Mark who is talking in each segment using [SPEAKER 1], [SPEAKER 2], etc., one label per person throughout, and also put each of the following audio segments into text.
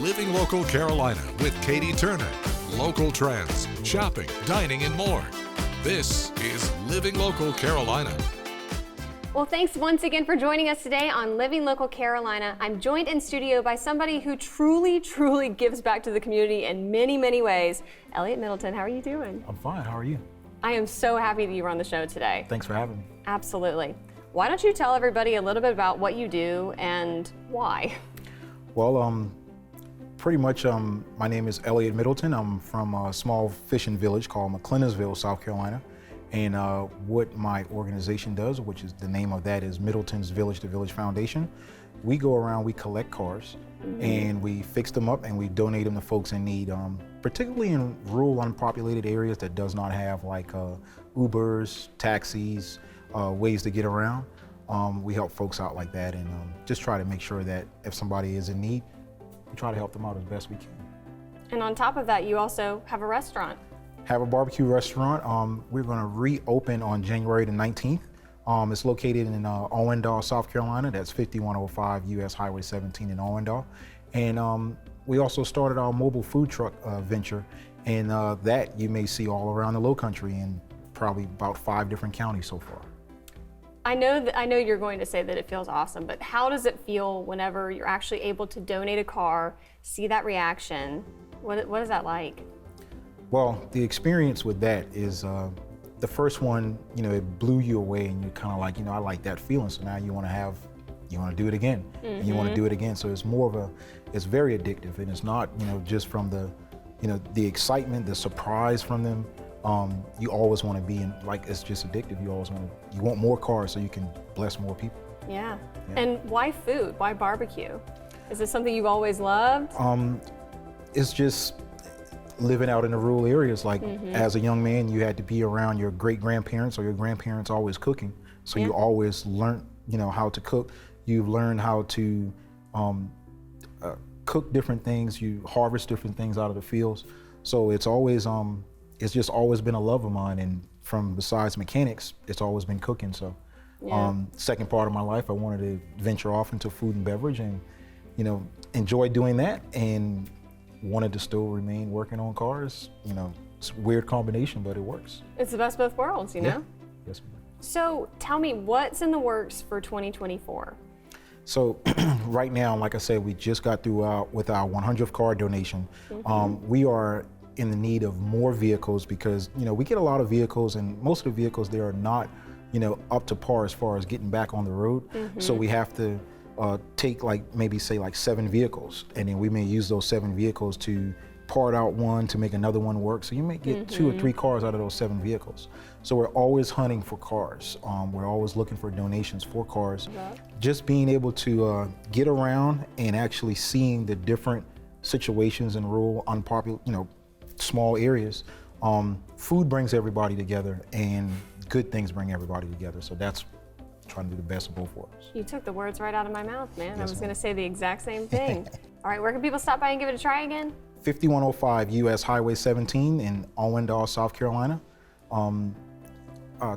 [SPEAKER 1] Living Local Carolina with Katie Turner. Local trends, shopping, dining, and more. This is Living Local Carolina.
[SPEAKER 2] Well, thanks once again for joining us today on Living Local Carolina. I'm joined in studio by somebody who truly gives back to the community in many ways. Elliot Middleton, how are you doing?
[SPEAKER 3] I'm fine. How are you?
[SPEAKER 2] I am so happy that you were on the show today.
[SPEAKER 3] Thanks for having me.
[SPEAKER 2] Absolutely. Why don't you tell everybody a little bit about what you do and why?
[SPEAKER 3] Well, pretty much my name is Elliot Middleton. I'm from a small fishing village called McClellinsville, South Carolina. And what my organization does, which is the name of that is Middleton's Village to Village Foundation. We go around, we collect cars and we fix them up and we donate them to folks in need, particularly in rural unpopulated areas that does not have like Ubers, taxis, ways to get around. We help folks out like that and just try to make sure that if somebody is in need, we try to help them out as best we can.
[SPEAKER 2] And on top of that, you also have a restaurant.
[SPEAKER 3] Have a barbecue restaurant. We're going to reopen on January the 19th. It's located in Owendale, South Carolina. That's 5105 US Highway 17 in Owendale. And we also started our mobile food truck venture, and that you may see all around the Lowcountry in probably about 5 different counties so far.
[SPEAKER 2] I know you're going to say that it feels awesome, but how does it feel whenever you're actually able to donate a car, see that reaction? What is that like?
[SPEAKER 3] Well, the experience with that is the first one, it blew you away and you're kind of like, I like that feeling. So now you want to do it again and you want to do it again. So it's it's very addictive, and it's not, just from the excitement, the surprise from them. You always want to be in, like, it's just addictive. You want more cars so you can bless more people.
[SPEAKER 2] Yeah. And why food? Why barbecue? Is this something you've always loved?
[SPEAKER 3] It's just living out in the rural areas. Like as a young man, you had to be around your great grandparents or your grandparents always cooking. So you always learn, how to cook. You've learned how to cook different things. You harvest different things out of the fields. So it's always, it's just always been a love of mine. And from besides mechanics, it's always been cooking. So second part of my life, I wanted to venture off into food and beverage and, enjoy doing that, and wanted to still remain working on cars. It's a weird combination, but it works.
[SPEAKER 2] It's the best of both worlds, you know?
[SPEAKER 3] Yes, ma'am.
[SPEAKER 2] So tell me, what's in the works for 2024?
[SPEAKER 3] So right now, like I said, we just got through with our 100th car donation. We are in the need of more vehicles because, we get a lot of vehicles, and most of the vehicles there are not, up to par as far as getting back on the road. So we have to take maybe 7 vehicles, and then we may use those 7 vehicles to part out one to make another one work. So you may get 2 or 3 cars out of those 7 vehicles. So we're always hunting for cars. We're always looking for donations for cars. Just being able to get around and actually seeing the different situations in rural, unpopular, small areas. Food brings everybody together, and good things bring everybody together. So that's trying to do the best of both worlds.
[SPEAKER 2] You took the words right out of my mouth, man.
[SPEAKER 3] Yes,
[SPEAKER 2] I was
[SPEAKER 3] ma'am.
[SPEAKER 2] going to say the exact same thing. All right, where can people stop by and give it a try again?
[SPEAKER 3] 5105 US Highway 17 in Owendale, South Carolina.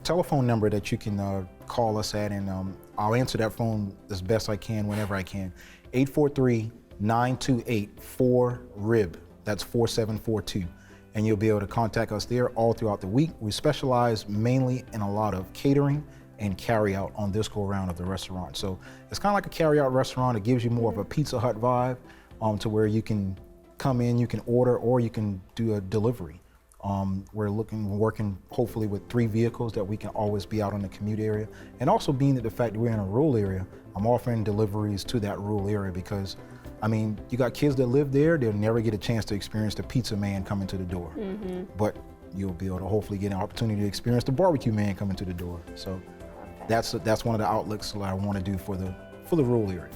[SPEAKER 3] Telephone number that you can call us at, and I'll answer that phone as best I can whenever I can. 843-928-4RIB. That's 4742. And you'll be able to contact us there all throughout the week. We specialize mainly in a lot of catering and carry out on this go around of the restaurant. So it's kind of like a carry out restaurant. It gives you more of a Pizza Hut vibe, to where you can come in, you can order, or you can do a delivery. We're working hopefully with 3 vehicles that we can always be out in the commute area. And also being that the fact that we're in a rural area, I'm offering deliveries to that rural area because, you got kids that live there, they'll never get a chance to experience the pizza man coming to the door. But you'll be able to hopefully get an opportunity to experience the barbecue man coming to the door. So that's one of the outlooks that I want to do for the rural area.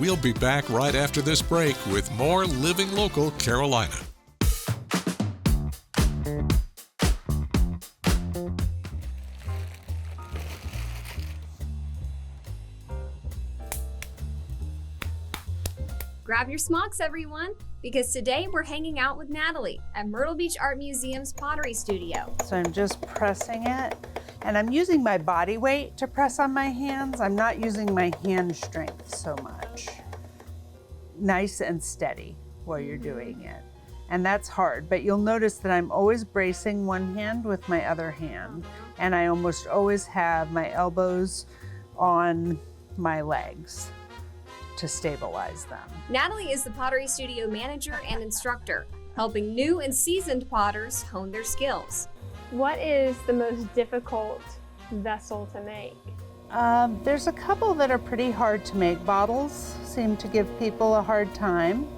[SPEAKER 1] We'll be back right after this break with more Living Local Carolina.
[SPEAKER 2] Grab your smocks, everyone, because today we're hanging out with Natalie at Myrtle Beach Art Museum's Pottery Studio.
[SPEAKER 4] So I'm just pressing it, and I'm using my body weight to press on my hands. I'm not using my hand strength so much. Nice and steady while you're doing it. And that's hard, but you'll notice that I'm always bracing one hand with my other hand, and I almost always have my elbows on my legs to stabilize them.
[SPEAKER 2] Natalie is the Pottery Studio manager and instructor, helping new and seasoned potters hone their skills.
[SPEAKER 5] What is the most difficult vessel to make?
[SPEAKER 4] There's a couple that are pretty hard to make. Bottles seem to give people a hard time.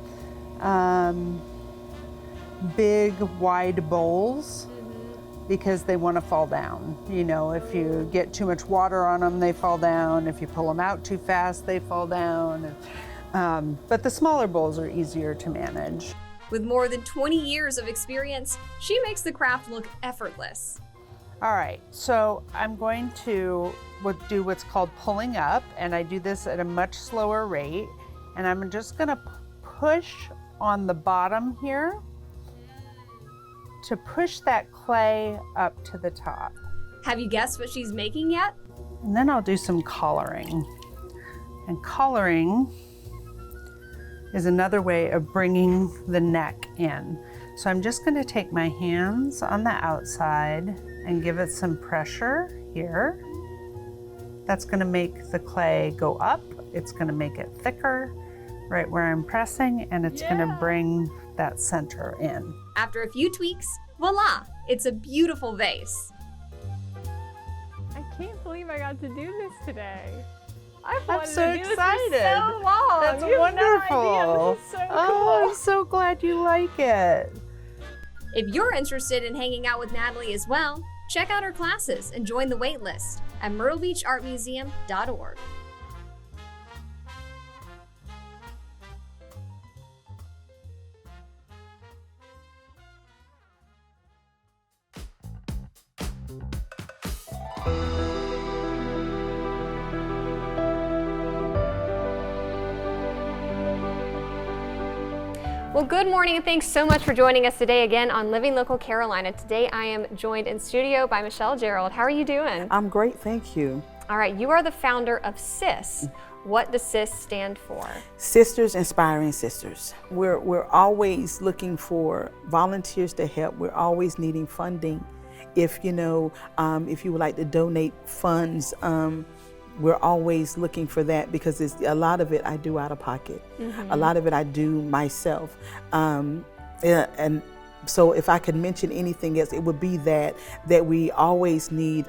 [SPEAKER 4] Big, wide bowls, because they want to fall down. You know, if you get too much water on them, they fall down. If you pull them out too fast, they fall down. But the smaller bowls are easier to manage.
[SPEAKER 2] With more than 20 years of experience, she makes the craft look effortless.
[SPEAKER 4] All right, so I'm going to do what's called pulling up, and I do this at a much slower rate. And I'm just gonna push on the bottom here to push that clay up to the top.
[SPEAKER 2] Have you guessed what she's making yet?
[SPEAKER 4] And then I'll do some collaring. And collaring is another way of bringing the neck in. So I'm just going to take my hands on the outside and give it some pressure here. That's going to make the clay go up. It's going to make it thicker right where I'm pressing, and it's going to bring that center in.
[SPEAKER 2] After a few tweaks, voila, it's a beautiful vase.
[SPEAKER 5] I can't believe I got to do this today. I've
[SPEAKER 4] I'm
[SPEAKER 5] wanted
[SPEAKER 4] so
[SPEAKER 5] to do
[SPEAKER 4] excited.
[SPEAKER 5] This for so long.
[SPEAKER 4] That's
[SPEAKER 5] You have no idea.
[SPEAKER 4] wonderful.
[SPEAKER 5] This is so cool.
[SPEAKER 4] Oh, I'm so glad you like it.
[SPEAKER 2] If you're interested in hanging out with Natalie as well, check out her classes and join the wait list at myrtlebeachartmuseum.org. Well, good morning and thanks so much for joining us today again on Living Local Carolina. Today I am joined in studio by Michelle Gerald. How are you doing?
[SPEAKER 6] I'm great, thank you.
[SPEAKER 2] All right, you are the founder of SIS. What does SIS stand for?
[SPEAKER 6] Sisters Inspiring Sisters. We're always looking for volunteers to help. We're always needing funding. If you would like to donate funds, we're always looking for that, because a lot of it I do out of pocket. A lot of it I do myself. And so if I could mention anything else, it would be that we always need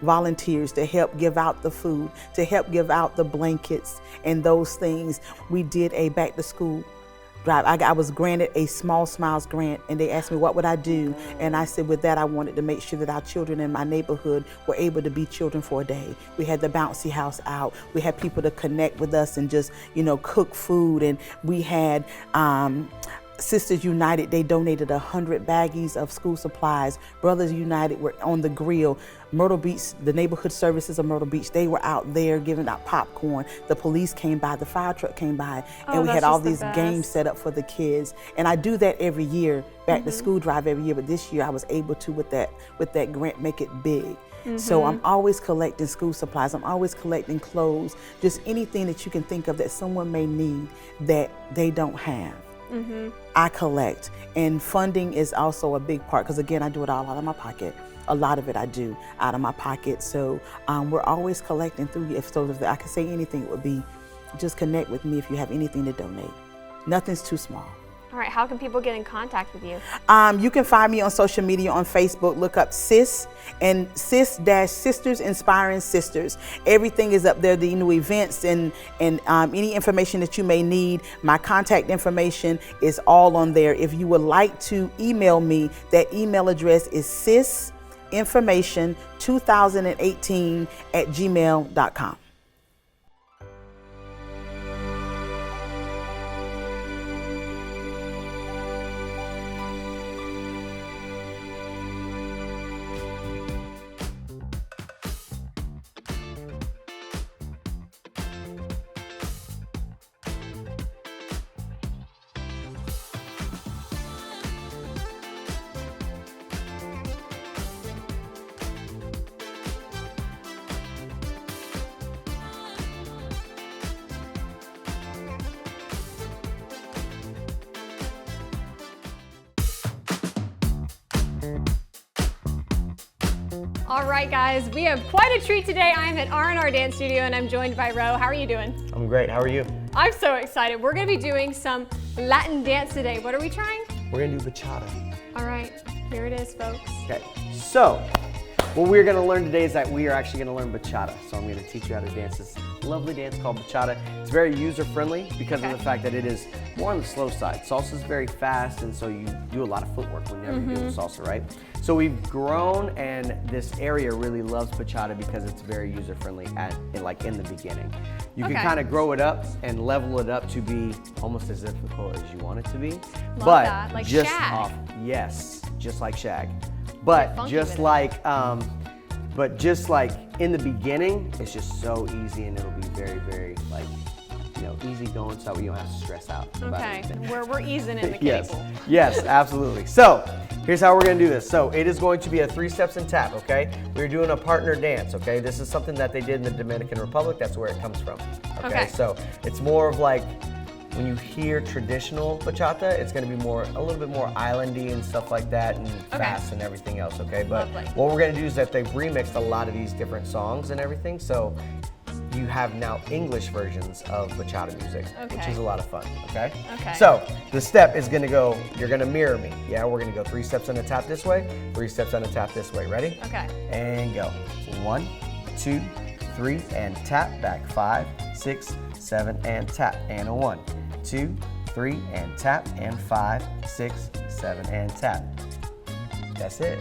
[SPEAKER 6] volunteers to help give out the food, to help give out the blankets and those things. We did a back to school drive. I was granted a Small Smiles grant, and they asked me what would I do, and I said with that I wanted to make sure that our children in my neighborhood were able to be children for a day. We had the bouncy house out. We had people to connect with us and just cook food, and we had Sisters United, they donated 100 baggies of school supplies. Brothers United were on the grill. Myrtle Beach, the neighborhood services of Myrtle Beach, they were out there giving out popcorn. The police came by, the fire truck came by, and we had all these games set up for the kids. And I do that every year, back to school drive every year, but this year I was able to, with that grant, make it big. So I'm always collecting school supplies. I'm always collecting clothes, just anything that you can think of that someone may need that they don't have. I collect, and funding is also a big part, because again, I do it all out of my pocket. A lot of it I do out of my pocket. So we're always collecting through. If I could say anything, it would be just connect with me if you have anything to donate. Nothing's too small.
[SPEAKER 2] All right, how can people get in contact with you?
[SPEAKER 6] You can find me on social media, on Facebook. Look up SIS and SIS-Sisters Inspiring Sisters. Everything is up there, the new events and any information that you may need. My contact information is all on there. If you would like to email me, that email address is sisinformation2018@gmail.com.
[SPEAKER 2] All right, guys, we have quite a treat today. I'm at R&R Dance Studio and I'm joined by Ro. How are you doing?
[SPEAKER 7] I'm great. How are you?
[SPEAKER 2] I'm so excited. We're gonna be doing some Latin dance today. What are we trying?
[SPEAKER 7] We're gonna do bachata.
[SPEAKER 2] All right, here it is, folks.
[SPEAKER 7] Okay. So, what we're gonna learn today is that we are actually gonna learn bachata. So I'm gonna teach you how to dance this lovely dance called bachata. It's very user-friendly because of the fact that it is more on the slow side. Salsa is very fast, and so you do a lot of footwork whenever you do salsa, right? So we've grown, and this area really loves bachata because it's very user-friendly in the beginning. You can kind of grow it up and level it up to be almost as difficult as you want it to be.
[SPEAKER 2] Love that, like
[SPEAKER 7] just
[SPEAKER 2] Shag.
[SPEAKER 7] yes, just like Shag. But
[SPEAKER 2] funky
[SPEAKER 7] just
[SPEAKER 2] with it.
[SPEAKER 7] like in the beginning, it's just so easy, and it'll be very, very easy going, so you don't have to stress out about
[SPEAKER 2] Okay,
[SPEAKER 7] anything.
[SPEAKER 2] we're easing in the
[SPEAKER 7] Yes,
[SPEAKER 2] cable.
[SPEAKER 7] yes, absolutely. So here's how we're gonna do this. So it is going to be a 3 steps and tap, okay? We're doing a partner dance, okay? This is something that they did in the Dominican Republic. That's where it comes from,
[SPEAKER 2] Okay.
[SPEAKER 7] So it's more of like, when you hear traditional bachata, it's gonna be a little bit more islandy and stuff like that, and fast and everything else, okay? But
[SPEAKER 2] Lovely.
[SPEAKER 7] what we're gonna do is that they've remixed a lot of these different songs and everything, so you have now English versions of bachata music, which
[SPEAKER 2] Okay.
[SPEAKER 7] is a lot of fun, okay?
[SPEAKER 2] Okay.
[SPEAKER 7] So the step is gonna go, you're gonna mirror me, yeah? We're gonna go 3 steps and a tap this way, 3 steps and a tap this way, ready?
[SPEAKER 2] Okay.
[SPEAKER 7] And go. 1, 2, 3, and tap, back 5, 6, 7, and tap, and a 1, 2, 3, and tap, and 5, 6, 7, and tap. That's it.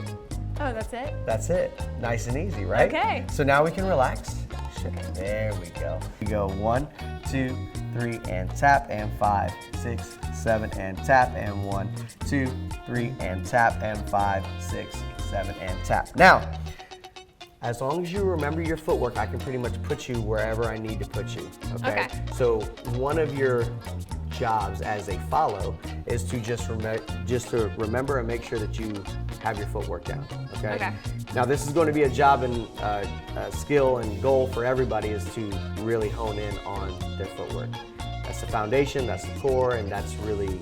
[SPEAKER 2] Oh, that's it?
[SPEAKER 7] That's it. Nice and easy, right?
[SPEAKER 2] Okay.
[SPEAKER 7] So now we can relax. There we go. We go 1, 2, 3, and tap, and 5, 6, 7, and tap, and 1, 2, 3, and tap, and 5, 6, 7, and tap. Now, as long as you remember your footwork, I can pretty much put you wherever I need to put you, okay?
[SPEAKER 2] Okay.
[SPEAKER 7] So one of your jobs as a follow is to just remember and make sure that you have your footwork down, okay?
[SPEAKER 2] Okay.
[SPEAKER 7] Now this is going to be a job and skill and goal for everybody, is to really hone in on their footwork. That's the foundation, that's the core, and that's really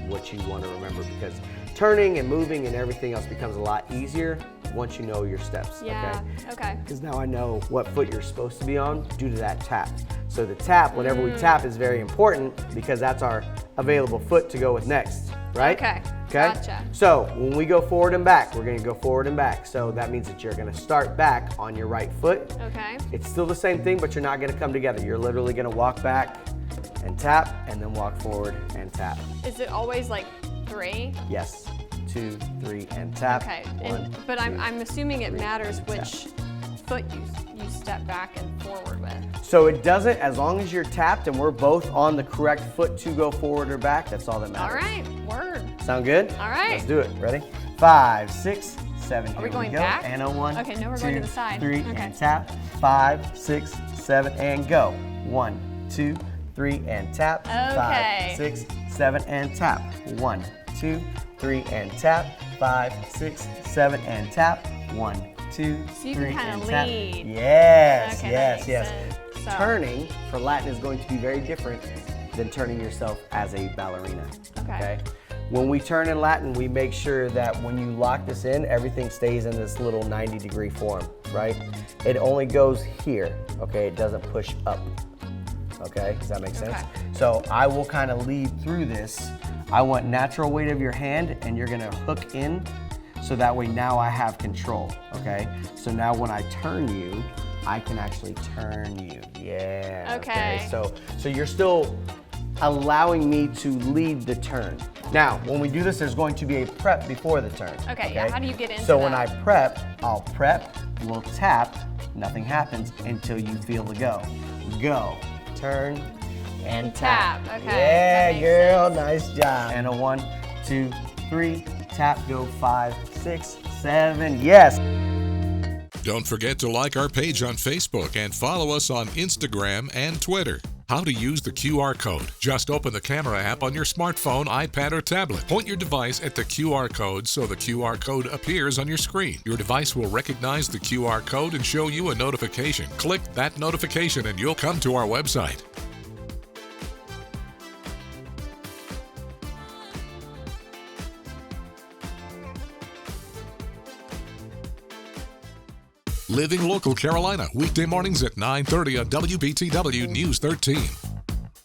[SPEAKER 7] what you want to remember, because turning and moving and everything else becomes a lot easier once you know your steps,
[SPEAKER 2] Yeah, okay.
[SPEAKER 7] Because now I know what foot you're supposed to be on due to that tap. So the tap, whenever we tap, is very important because that's our available foot to go with next, right?
[SPEAKER 2] Okay,
[SPEAKER 7] Okay?
[SPEAKER 2] gotcha.
[SPEAKER 7] So when we go forward and back, we're gonna go forward and back. So that means that you're gonna start back on your right foot.
[SPEAKER 2] Okay.
[SPEAKER 7] It's still the same thing, but you're not gonna come together. You're literally gonna walk back and tap, and then walk forward and tap.
[SPEAKER 2] Is it always like 3?
[SPEAKER 7] Yes, 2, 3, and tap.
[SPEAKER 2] Okay,
[SPEAKER 7] One,
[SPEAKER 2] but
[SPEAKER 7] two,
[SPEAKER 2] I'm assuming it
[SPEAKER 7] 3,
[SPEAKER 2] matters
[SPEAKER 7] and
[SPEAKER 2] which foot you step back and forward with.
[SPEAKER 7] So it doesn't, as long as you're tapped and we're both on the correct foot to go forward or back, that's all that
[SPEAKER 2] All
[SPEAKER 7] matters.
[SPEAKER 2] right, word.
[SPEAKER 7] Sound good?
[SPEAKER 2] All right.
[SPEAKER 7] Let's do it. Ready? 5, 6, 7.
[SPEAKER 2] Are we
[SPEAKER 7] Here
[SPEAKER 2] going
[SPEAKER 7] go.
[SPEAKER 2] back?
[SPEAKER 7] And a 1.
[SPEAKER 2] Okay, no, we're going to
[SPEAKER 7] 2,
[SPEAKER 2] the side.
[SPEAKER 7] 3,
[SPEAKER 2] Okay.
[SPEAKER 7] and tap. 5, 6, 7, and go. 1, 2, 3, and tap.
[SPEAKER 2] Okay.
[SPEAKER 7] 5, 6, 7, and tap. 1, 2, 3, and tap. 5, 6, 7, and tap. 1, 2,
[SPEAKER 2] So you
[SPEAKER 7] 3,
[SPEAKER 2] can kinda
[SPEAKER 7] and tap.
[SPEAKER 2] lead.
[SPEAKER 7] Yes,
[SPEAKER 2] Okay, that
[SPEAKER 7] yes,
[SPEAKER 2] makes
[SPEAKER 7] yes.
[SPEAKER 2] sense. So-
[SPEAKER 7] Turning for Latin is going to be very different than turning yourself as a ballerina.
[SPEAKER 2] Okay.
[SPEAKER 7] When we turn in Latin, we make sure that when you lock this in, everything stays in this little 90-degree form, right? It only goes here, okay? It doesn't push up, okay? Does that make sense?
[SPEAKER 2] Okay.
[SPEAKER 7] So I will kind of lead through this. I want natural weight of your hand, and you're gonna hook in, so that way now I have control, okay? So now when I turn you, I can actually turn you. Yeah.
[SPEAKER 2] Okay.
[SPEAKER 7] So you're still allowing me to lead the turn. Now, when we do this, there's going to be a prep before the turn.
[SPEAKER 2] Okay, yeah, how do you get into
[SPEAKER 7] So when
[SPEAKER 2] that?
[SPEAKER 7] I prep, I'll prep, we'll tap, nothing happens until you feel the go. Go, turn, and tap.
[SPEAKER 2] Tap, okay,
[SPEAKER 7] Yeah,
[SPEAKER 2] that makes
[SPEAKER 7] girl,
[SPEAKER 2] sense.
[SPEAKER 7] nice job. And a 1, 2, 3, tap, go 5, 6, 7, yes.
[SPEAKER 1] Don't forget to like our page on Facebook and follow us on Instagram and Twitter. How to use the QR code. Just open the camera app on your smartphone, iPad, or tablet. Point your device at the QR code so the QR code appears on your screen. Your device will recognize the QR code and show you a notification. Click that notification and you'll come to our website. Living Local Carolina, weekday mornings at 9:30 on WBTW News 13.